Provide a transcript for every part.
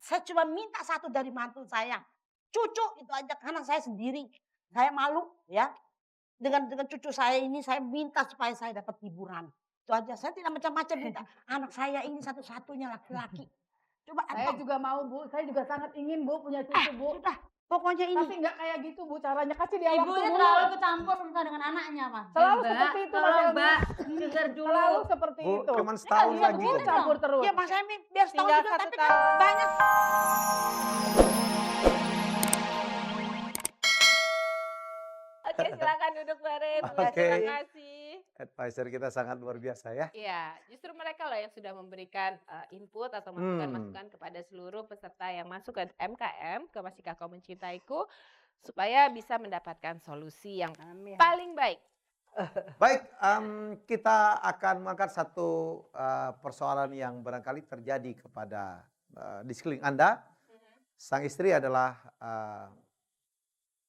saya cuma minta satu dari mantu saya, cucu itu aja karena saya sendiri. Saya malu ya, dengan cucu saya ini saya minta supaya saya dapat hiburan. Itu aja, saya tidak macam-macam minta. Anak saya ini satu-satunya laki-laki. Coba Saya Anto, juga mau Bu, saya juga sangat ingin Bu punya cucu Bu. sudah pokoknya Tapi ini. nggak kayak gitu Bu caranya, kasih dia Ibu waktu ini dulu. terlalu ikut campur urusan dengan anaknya, Mas. Selalu Mbak, seperti itu, Mas tolong Helmi. Mbak, dengar dulu. Selalu seperti Bu, itu. cuman setahun bisa lagi begini kok. dong. Campur terus. Ya Mas Emi biar setahun Tinggal juga, satu tapi kan tahun. banyak. Oke, silakan duduk bareng. Oke. Terima kasih. Advisor kita sangat luar biasa ya. Iya, justru mereka loh yang sudah memberikan input atau masukan-masukan kepada seluruh peserta yang masuk ke MKM, ke Masihkah Kau Mencintaiku, supaya bisa mendapatkan solusi yang paling baik. Baik, kita akan mengangkat satu persoalan yang barangkali terjadi kepada di sekeliling Anda. Sang istri adalah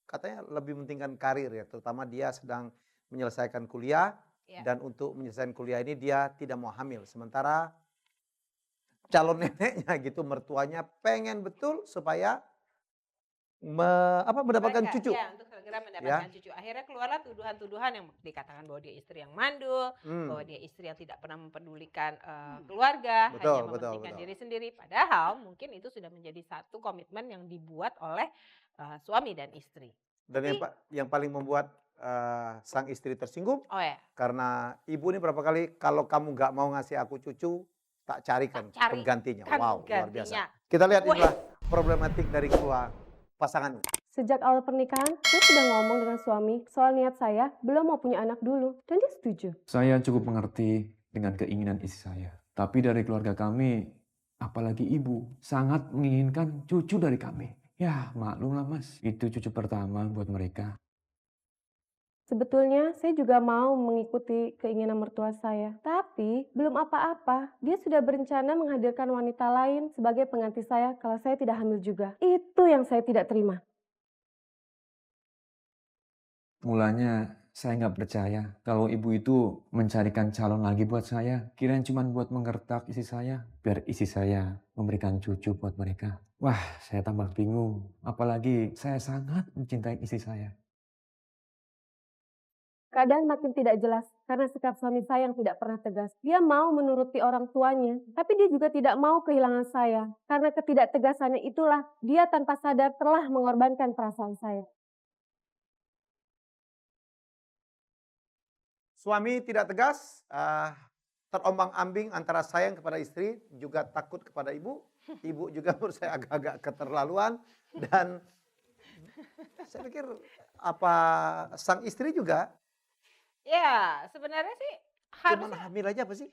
katanya lebih mementingkan karir ya, terutama dia sedang menyelesaikan kuliah Ya. dan untuk menyelesaikan kuliah ini dia tidak mau hamil. Sementara calon neneknya gitu, mertuanya pengen betul supaya mendapatkan Mereka, cucu. ya, untuk segera mendapatkan cucu. Akhirnya keluarlah tuduhan-tuduhan yang dikatakan bahwa dia istri yang mandul, bahwa dia istri yang tidak pernah mempedulikan keluarga, Betul, hanya betul, mementingkan betul. diri sendiri. Padahal mungkin itu sudah menjadi satu komitmen yang dibuat oleh suami dan istri. Dan yang paling membuat sang istri tersinggung Oh ya, karena ibu ini berapa kali, kalau kamu nggak mau ngasih aku cucu, tak carikan Tak cari penggantinya. kan Wow, luar gantinya. biasa. Kita lihat Wih. inilah problematik dari kedua pasangan. Sejak awal pernikahan, saya sudah ngomong dengan suami soal niat saya belum mau punya anak dulu, dan dia setuju. Saya cukup mengerti dengan keinginan istri saya. Tapi dari keluarga kami, apalagi ibu, sangat menginginkan cucu dari kami. Ya, maklumlah Mas, itu cucu pertama buat mereka. Sebetulnya saya juga mau mengikuti keinginan mertua saya, tapi belum apa-apa. Dia sudah berencana menghadirkan wanita lain sebagai pengganti saya kalau saya tidak hamil juga. Itu yang saya tidak terima. Mulanya saya nggak percaya kalau ibu itu mencarikan calon lagi buat saya. Kirain cuma buat menggertak istri saya, biar istri saya memberikan cucu buat mereka. Wah, saya tambah bingung. Apalagi saya sangat mencintai istri saya. Keadaan makin tidak jelas karena sikap suami saya yang tidak pernah tegas. Dia mau menuruti orang tuanya, tapi dia juga tidak mau kehilangan saya. Karena ketidaktegasannya itulah dia tanpa sadar telah mengorbankan perasaan saya. Suami tidak tegas, terombang-ambing antara sayang kepada istri, juga takut kepada ibu. Ibu juga menurut saya agak-agak keterlaluan. Dan saya pikir apa sang istri juga Ya, sebenarnya sih cuman harusnya hamil aja apa sih?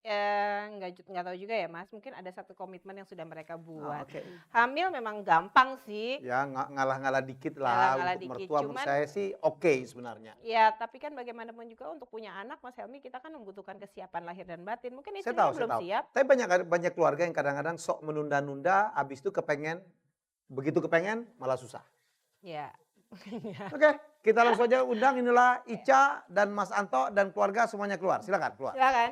nggak tahu juga ya Mas. Mungkin ada satu komitmen yang sudah mereka buat. Oke. Hamil memang gampang sih. Ya ngalah-ngalah dikit lah Ngalah-ngalah untuk dikit, mertua, menurut cuman saya sih oke sebenarnya. Ya, tapi kan bagaimanapun juga untuk punya anak, Mas Helmi, kita kan membutuhkan kesiapan lahir dan batin. Mungkin Saya istrinya tahu, saya belum tahu. siap. Tapi banyak keluarga yang kadang-kadang sok menunda-nunda, habis itu begitu kepengen malah susah. Ya. Oke, kita langsung aja undang, inilah Ica dan Mas Anto dan keluarga semuanya keluar. Silakan keluar. Silakan.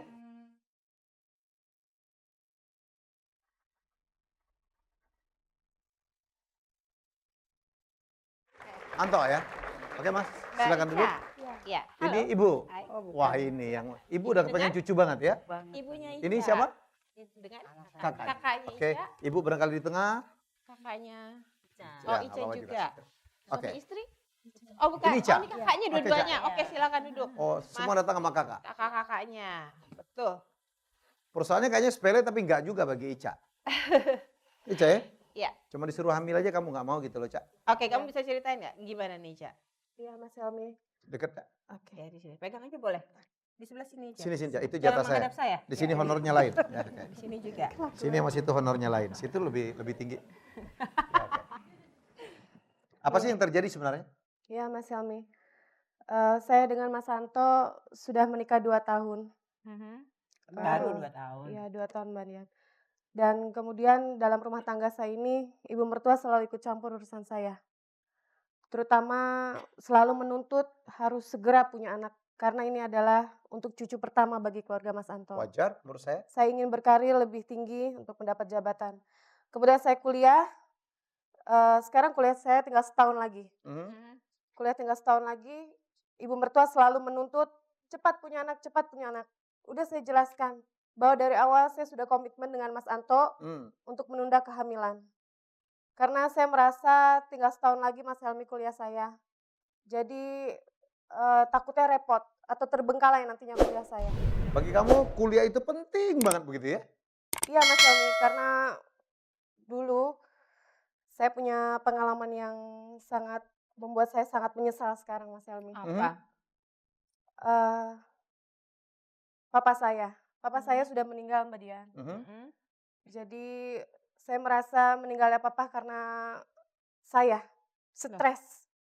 Anto ya. Oke Mas, Mbak silakan duduk. Ica. Ya. Ini Halo. Ibu. Hai. Wah ini yang Ibu udah kepengen cucu banget ya. Ibunya Ica. Ini siapa? Dengan Kakak. kakaknya Oke, Ica, Ibu barangkali di tengah. kakaknya. Ya, Oh, nggak Ica apa-apa juga. Oke. Suami istri? Oh, bukan. Ini Ica. Oh, ini kakaknya Oke, dua-duanya. Ica. Oke, silakan duduk. Oh, semua datang sama kakak. Kakak-kakaknya. Betul. Perusahaannya kayaknya sepele tapi enggak juga bagi Ica. Ica ya? Iya. Cuma disuruh hamil aja kamu nggak mau gitu loh, Cak. Oke, kamu bisa ceritain nggak gimana nih, Ica? Iya Mas Helmi. Deket Cak. Oke, di sini. Pegang aja boleh. Di sebelah sini, Ica. Sini Cak, itu Jangan jatah saya. menghadap saya. Di sini Ya, honornya lain. Ya, oke. Di sini juga. Sini sama situ honornya lain. Situ lebih tinggi. Ya, oke. Apa sih yang terjadi sebenarnya? Iya Mas Helmi. Saya dengan Mas Santo sudah menikah 2 tahun. Baru 2 tahun. Iya 2 tahun Mbak Dian. Dan kemudian dalam rumah tangga saya ini, ibu mertua selalu ikut campur urusan saya. Terutama selalu menuntut harus segera punya anak. Karena ini adalah untuk cucu pertama bagi keluarga Mas Anto. Wajar menurut saya. Saya ingin berkarir lebih tinggi untuk mendapat jabatan. Kemudian saya kuliah, sekarang kuliah saya tinggal setahun lagi. Kuliah tinggal setahun lagi, ibu mertua selalu menuntut, cepat punya anak, cepat punya anak. Udah saya jelaskan, bahwa dari awal saya sudah komitmen dengan Mas Anto untuk menunda kehamilan. Karena saya merasa tinggal setahun lagi Mas Helmi kuliah saya. Jadi takutnya repot atau terbengkalai nantinya kuliah saya. Bagi kamu kuliah itu penting banget begitu ya? Iya Mas Helmi, karena dulu saya punya pengalaman yang sangat membuat saya sangat menyesal sekarang Mas Helmi. Apa? Papa saya sudah meninggal Mbak Dian. Jadi saya merasa meninggalnya papa karena saya stres.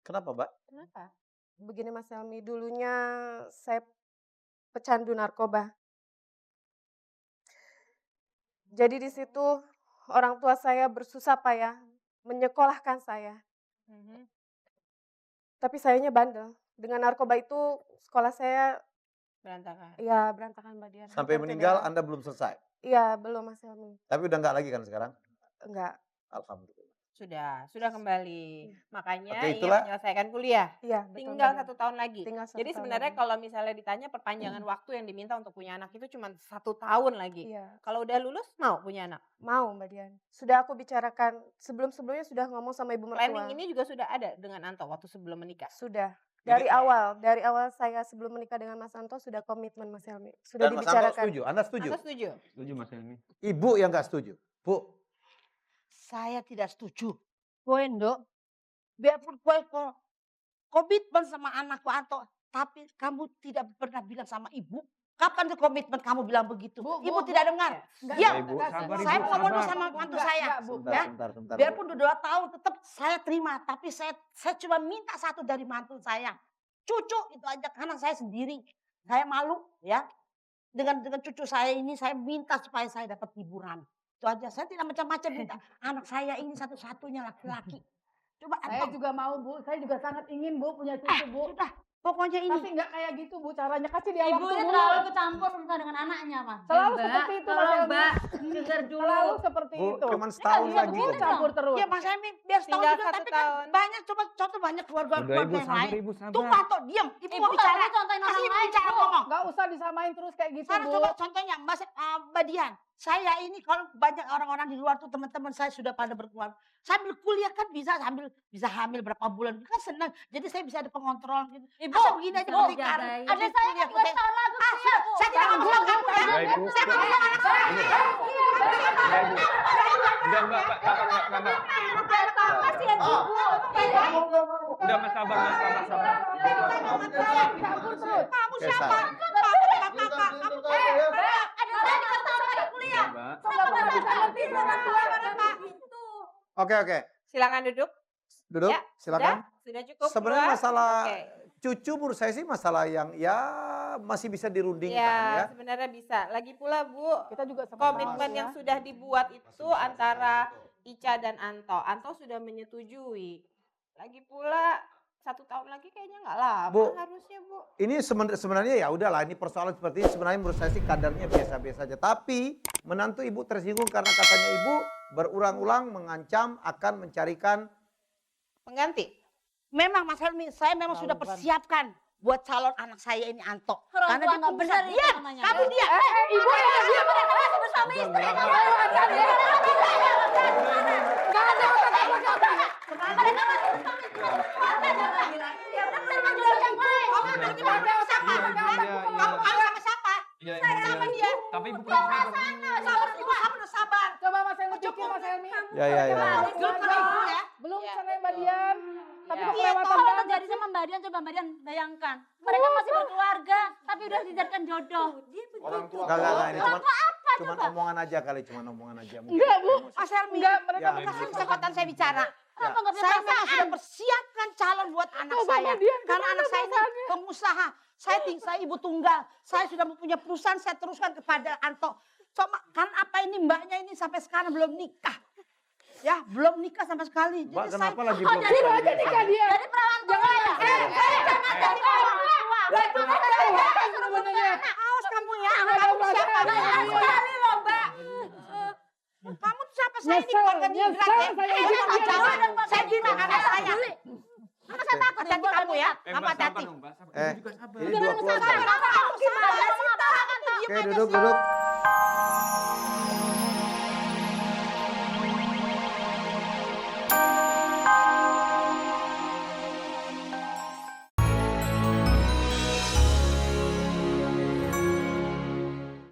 Kenapa, Mbak? Kenapa? Begini Mas Helmi, dulunya saya pecandu narkoba. Jadi di situ orang tua saya bersusah payah menyekolahkan saya. Tapi sayanya bandel. Dengan narkoba itu sekolah saya Berantakan. ya berantakan Mbak Dian. Sampai Hancur meninggal ya. Anda belum selesai? Iya belum Mas Helmi. Tapi udah nggak lagi kan sekarang? Enggak. Alhamdulillah. Sudah kembali. Makanya Oke, ingin itulah. menyelesaikan kuliah. Iya betul. Tinggal Mbak Dian. 1 tahun lagi. Tinggal 1 Jadi tahun sebenarnya lagi. kalau misalnya ditanya perpanjangan waktu yang diminta untuk punya anak itu cuma 1 tahun lagi. Iya. Kalau udah lulus mau punya anak. Mau Mbak Dian. Sudah aku bicarakan sebelumnya sudah ngomong sama ibu mertua. Planning ini juga sudah ada dengan Anto waktu sebelum menikah. Sudah. Jadi- Dari awal saya sebelum menikah dengan Mas Anto sudah komitmen Mas Helmi. Sudah Dan Mas Anto dibicarakan. setuju? Anda setuju? Anto setuju? Setuju Mas Helmi. Ibu yang nggak setuju? Bu, Saya tidak setuju. Poin dok, biarpun poin komitmen sama anakku Anto, tapi kamu tidak pernah bilang sama ibu. Kapan tuh komitmen kamu bilang begitu? Bu, Ibu Bu, tidak Bu. dengar. Enggak, Ya, enggak, Ibu, enggak, sabar, semua saya Ibu, mau orang ngomong sabar. sama Enggak, mantu enggak, saya. enggak, Bu. sebentar, Ya. sebentar. Biarpun udah 2 tahun tetap saya terima, tapi saya cuma minta satu dari mantu saya. Cucu itu aja karena saya sendiri. Saya malu ya. Dengan cucu saya ini saya minta supaya saya dapat hiburan. Itu aja. Saya tidak macam-macam minta. Anak saya ini satu-satunya laki-laki. Coba Saya Anto. juga mau Bu, saya juga sangat ingin Bu punya cucu Bu. Sudah, pokoknya ini. Tapi enggak kayak gitu Bu caranya, kasih dia waktu Ibunya Bu. terlalu kecampur urusan dengan anaknya, Mas. Selalu Mbak, seperti itu, Mas tolong Helmi. Mbak, dengar dulu. Selalu seperti Bu, itu. cuman setahun Dia lagi. begini campur terus. Ya Mas Emi biar setahun Tinggal juga, 1 tapi kan tahun. banyak coba contoh banyak keluarga Udah Ibu yang sabar, lain. Ibu sabar. Tunggu Anto, diam. Ibu Ibu mau nggak bicara. mau contohin orang Kasih ibu lain, bicara Bu. ngomong. Enggak usah disamain terus kayak gitu Sana Bu. coba contohnya Mbak Dian. Saya ini kalau banyak orang-orang di luar tuh teman-teman saya sudah pada berkeluarga. Sambil kuliah kan bisa hamil berapa bulan. Kan senang. Jadi saya bisa ada pengontrol gitu. Ibu, Masa begini aja Bu, pernikahan. jagain. Ada Adik saya kan 2 tahun lagi kuliah, Bu. Saya tidak mau bilang kamu ya. Ya, Ibu. Saya mau bilang anak saya. Ya, Ibu. Udah Mbak, sabar. Kasihan Ibu. Udah Mas sabar, Mas sabar. Campur terus. Kamu Oke, siapa? Sar. Kakak. Kamu Adik saya 2 tahun lagi kuliah. Mbak. Sudah pernah bisa ngerti sama Oke. Silakan duduk. Duduk, Ya, silakan. Sudah cukup. Sebenarnya keluar? masalah Oke. cucu menurut saya sih masalah yang ya masih bisa dirundingkan Ya, ya. sebenarnya bisa. Lagi pula Bu, Kita juga sama komitmen yang sudah dibuat itu antara Ica dan Anto. Anto sudah menyetujui. Lagi pula 1 tahun lagi kayaknya nggak lama Bu. harusnya Bu. Ini sebenarnya ya udahlah, ini persoalan seperti ini sebenarnya menurut saya sih kadarnya biasa-biasa aja. Tapi menantu ibu tersinggung karena katanya ibu berulang-ulang mengancam akan mencarikan Pengganti. Memang Mas Helmi, saya memang sudah persiapkan buat calon anak saya ini Anto. Orang tua dia nggak benar itu Diam, namanya. kamu diam. Ibu ya dia Bersama istri. Kamu sama siapa? Iya, Saya Ibu, sama iya. dia. Tapi Ibu kurang sabar. Sabar, ibu kamu udah sabar. Coba Mas Helmi pikir Mas Helmi. ya. Belum kena ibu ya. Belum Iya. sama Mbak Dian. Tapi Iya. kok Iya, kelewatan kalau banget. terjadi sama Mbak Dian, coba Mbak Dian bayangkan. Mereka masih berkeluarga, tapi udah dijadikan jodoh. Orang tua. Enggak, ini cuman omongan aja kali, cuman omongan aja. Mungkin Enggak, Bu. emosi. Mas Helmi, Enggak, mereka Ya, kasih kesempatan saya bicara. Kenapa nggak punya Saya memang perasaan? sudah persiapkan calon buat anak Coba, saya. Mbak Dian, Karena gimana anak saya ini perasaannya? pengusaha. Saya ibu tunggal. Saya sudah mempunyai perusahaan, saya teruskan kepada Anto. Cuma kan apa ini mbaknya ini sampai sekarang belum nikah. Ya, belum nikah sama sekali. Mbak, Jadi kenapa saya, lagi belum Jadi nikah? aja nikah dia. Jadi perawan tua ya. Jangan jadi orang tua. Sebenarnya. awas kamu ya. Nggak ada Kamu siapa? perasaan. Sekali loh mbak. Kamu tuh siapa sih? saya ini keluarga Nyesel, ningrat ya. saya Saya ini mau dia jawab, bilang. saya bilang anak saya. Mama saya takut hati kamu ya. Mama hati. Ini dua keluarga. Oke, duduk.